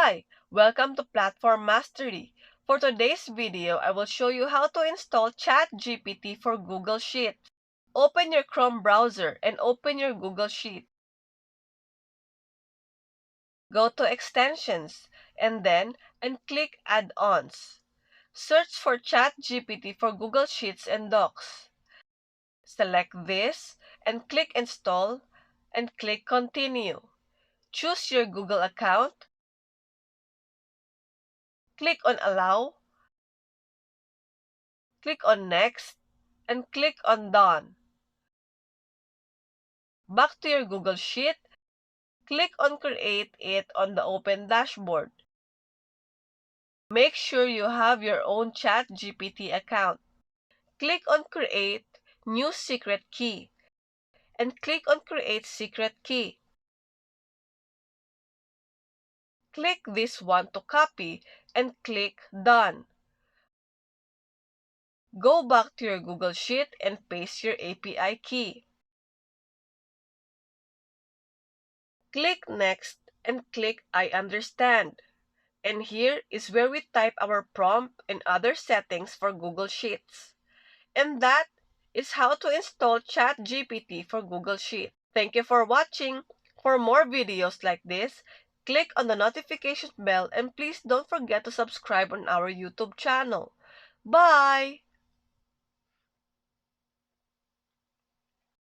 Hi, welcome to Platform Mastery. For today's video, I will show you how to install ChatGPT for Google Sheets. Open your Chrome browser and open your Google Sheet. Go to Extensions and click Add-ons. Search for ChatGPT for Google Sheets and Docs. Select this and click Install and click Continue. Choose your Google account. Click on Allow. Click on Next and click on Done. Back to your Google Sheet, click on Create It on the Open Dashboard. Make sure you have your own ChatGPT account. Click on Create New Secret Key and click on Create Secret Key. Click this one to copy and click Done. Go back to your Google Sheet and paste your API key. Click Next and click I understand. And here is where we type our prompt and other settings for Google Sheets. And that is how to install ChatGPT for Google Sheets. Thank you for watching. For more videos like this, click on the notification bell and please don't forget to subscribe on our YouTube channel. Bye!